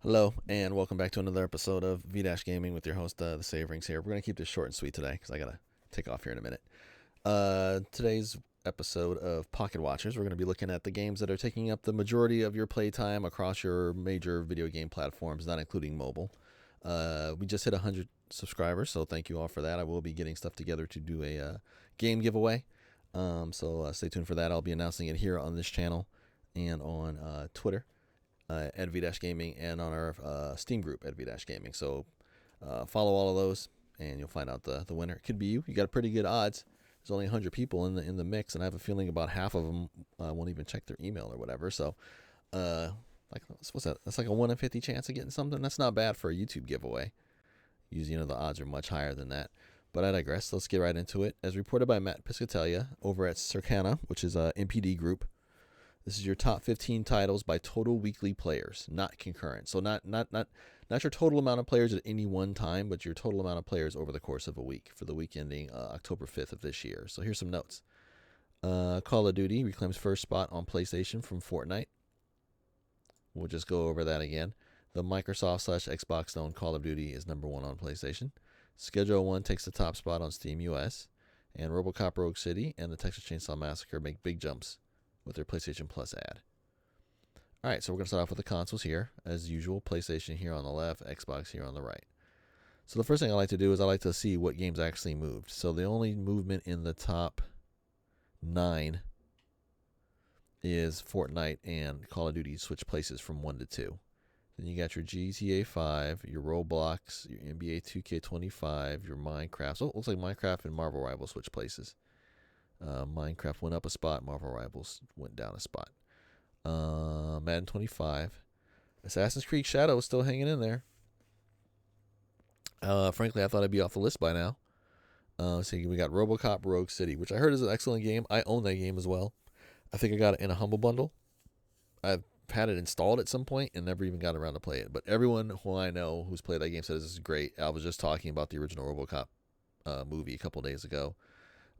Hello, and welcome back to another episode of V-Gaming with your host, the Saverings here. We're going to keep this short and sweet today because I got to take off here in a minute. Today's episode of Pocket Watchers, we're going to be looking at the games that are taking up the majority of your playtime across your major video game platforms, not including mobile. We just hit 100 subscribers, so thank you all for that. I will be getting stuff together to do a game giveaway, so stay tuned for that. I'll be announcing it here on this channel and on Twitter at V-Gaming and on our Steam group at V-Gaming. So follow all of those and you'll find out the winner. It could be you. You got pretty good odds. There's only 100 people in the mix, and I have a feeling about half of them won't even check their email or whatever. So, what's that? That's like a 1 in 50 chance of getting something. That's not bad for a YouTube giveaway. Usually, the odds are much higher than that. But I digress. Let's get right into it. As reported by Matt Piscatella over at Circana, which is a MPD group, this is your top 15 titles by total weekly players, not concurrent. So not your total amount of players at any one time, but your total amount of players over the course of a week for the week ending October 5th of this year. So here's some notes. Call of Duty reclaims first spot on PlayStation from Fortnite. We'll just go over that again. The Microsoft/Xbox owned Call of Duty is number 1 on PlayStation. Schedule 1 takes the top spot on Steam US. And RoboCop Rogue City and the Texas Chainsaw Massacre make big jumps with their PlayStation Plus ad. All right, so we're going to start off with the consoles here. As usual, PlayStation here on the left, Xbox here on the right. So the first thing I like to do is I like to see what games actually moved. So the only movement in the top 9 is Fortnite and Call of Duty switch places from 1 to 2. Then you got your GTA 5, your Roblox, your NBA 2K25, your Minecraft. So it looks like Minecraft and Marvel Rivals switch places. Minecraft went up a spot. Marvel Rivals went down a spot. Madden 25. Assassin's Creed Shadow is still hanging in there. Frankly, I thought I'd be off the list by now. So we got RoboCop Rogue City, which I heard is an excellent game. I own that game as well. I think I got it in a Humble Bundle. I've had it installed at some point and never even got around to play it. But everyone who I know who's played that game says this is great. I was just talking about the original RoboCop movie a couple days ago.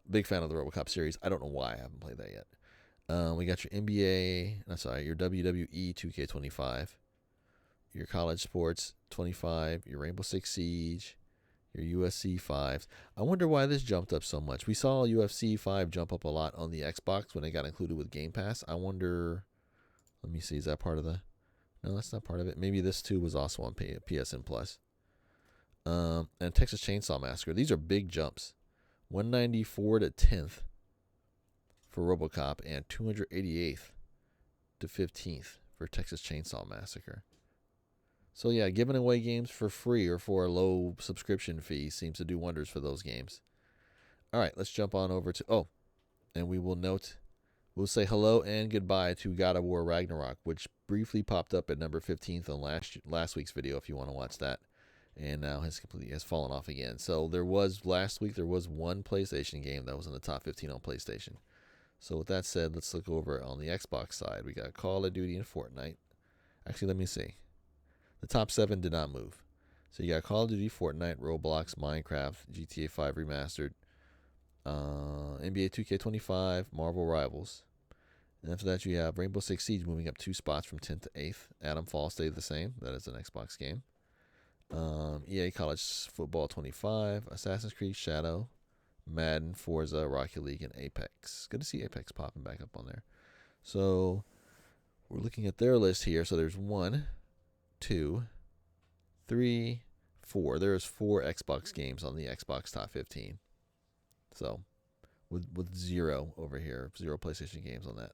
Big fan of the RoboCop series. I don't know why I haven't played that yet. We got your your WWE 2K25, your college sports 25, your Rainbow Six Siege, your UFC 5s. I wonder why this jumped up so much. We saw UFC 5 jump up a lot on the Xbox when it got included with Game Pass. I wonder, let me see, is that part of the, no, that's not part of it. Maybe this too was also on PSN Plus. And Texas Chainsaw Massacre. These are big jumps. 194 to 10th for RoboCop and 288th to 15th for Texas Chainsaw Massacre. So yeah, giving away games for free or for a low subscription fee seems to do wonders for those games. All right, let's jump on over to, and we'll say hello and goodbye to God of War Ragnarok, which briefly popped up at number 15th on last week's video if you want to watch that. And now has fallen off again. So last week there was one PlayStation game that was in the top 15 on PlayStation. So with that said, let's look over on the Xbox side. We got Call of Duty and Fortnite. Actually, let me see. The top 7 did not move. So you got Call of Duty, Fortnite, Roblox, Minecraft, GTA 5 Remastered, NBA 2K25, Marvel Rivals. And after that, you have Rainbow Six Siege moving up 2 spots from 10th to 8th. Adam Fall stayed the same. That is an Xbox game. EA College Football 25, Assassin's Creed Shadow, Madden, Forza, Rocket League, and Apex. Good to see Apex popping back up on there. So we're looking at their list here. So there's 1, 2, 3, 4. There's 4 Xbox games on the Xbox top 15. So with 0 over here, 0 PlayStation games on that.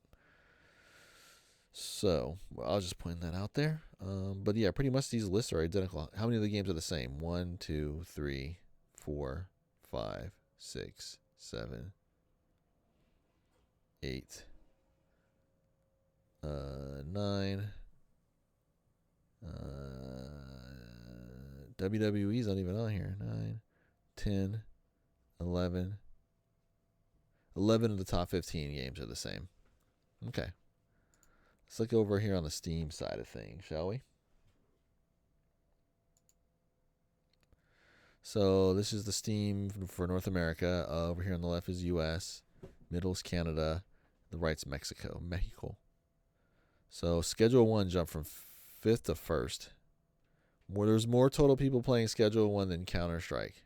So I'll just point that out there. But yeah, pretty much these lists are identical. How many of the games are the same? 1, 2, 3, 4, 5, 6, 7, 8, 9. WWE's not even on here. 9, 10, 11. 11 of the top 15 games are the same. Okay. Let's look over here on the Steam side of things, shall we? So this is the Steam for North America. Over here on the left is US. Middle is Canada. The right's Mexico. So Schedule 1 jumped from 5th to 1st. There's more total people playing Schedule 1 than Counter-Strike.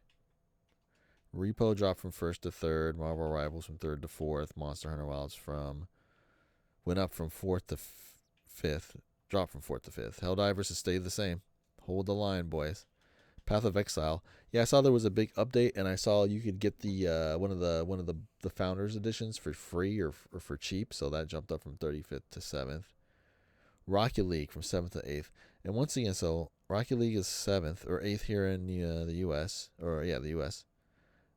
Repo dropped from 1st to 3rd. Marvel Rivals from 3rd to 4th. Monster Hunter Wilds went up from 4th to 5th. Dropped from 4th to 5th. Helldivers has stayed the same. Hold the line, boys. Path of Exile. Yeah, I saw there was a big update, and I saw you could get the one of the Founders editions for free or for cheap. So that jumped up from 35th to 7th. Rocket League from 7th to 8th. And once again, so Rocket League is 7th or 8th here in the U.S. The U.S.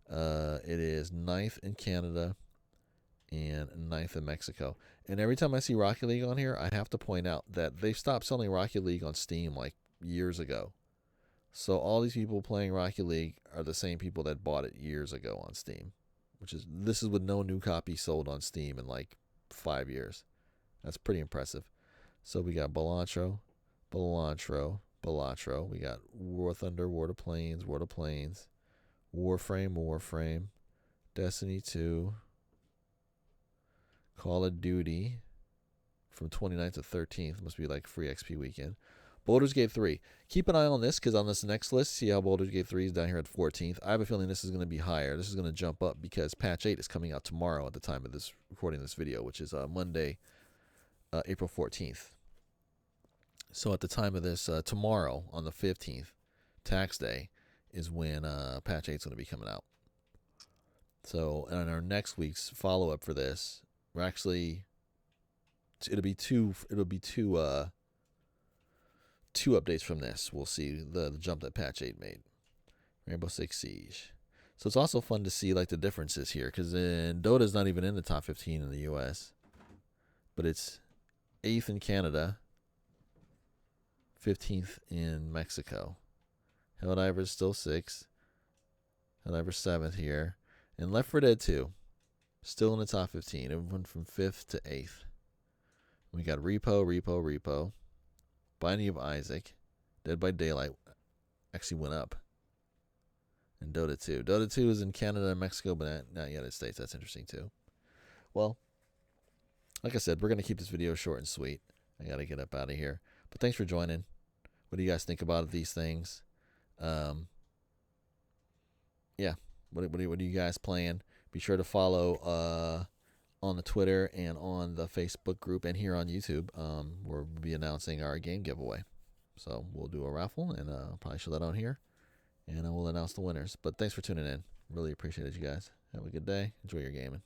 It is 9th in Canada and 9th in Mexico. And every time I see Rocket League on here, I have to point out that they stopped selling Rocket League on Steam like years ago. So all these people playing Rocket League are the same people that bought it years ago on Steam. This is with no new copy sold on Steam in like 5 years. That's pretty impressive. So we got Balatro. We got War Thunder, War of Planes, Warframe, Destiny 2, Call of Duty from 29th to 13th. Must be like free XP weekend. Baldur's Gate 3. Keep an eye on this because on this next list, see how Baldur's Gate 3 is down here at 14th. I have a feeling this is going to be higher. This is going to jump up because Patch 8 is coming out tomorrow at the time of this recording this video, which is Monday, April 14th. So at the time of this, tomorrow on the 15th, tax day, is when Patch 8 is going to be coming out. So on our next week's follow-up for this, we're actually it'll be two updates from this. We'll see the jump that Patch 8 made. Rainbow Six Siege. So it's also fun to see like the differences here because Dota's not even in the top 15 in the US, but it's 8th in Canada, 15th in Mexico. Helldivers still 6th. Helldivers 7th here. And Left 4 Dead 2, still in the top 15. It went from 5th to 8th. We got Repo. Binding of Isaac. Dead by Daylight actually went up. And Dota 2. Dota 2 is in Canada and Mexico, but not United States. That's interesting too. Well, like I said, we're going to keep this video short and sweet. I got to get up out of here. But thanks for joining. What do you guys think about these things? Yeah. What are you guys playing? Be sure to follow on the Twitter and on the Facebook group and here on YouTube. We'll be announcing our game giveaway. So we'll do a raffle and I'll probably show that on here. And I will announce the winners. But thanks for tuning in. Really appreciate it, you guys. Have a good day. Enjoy your gaming.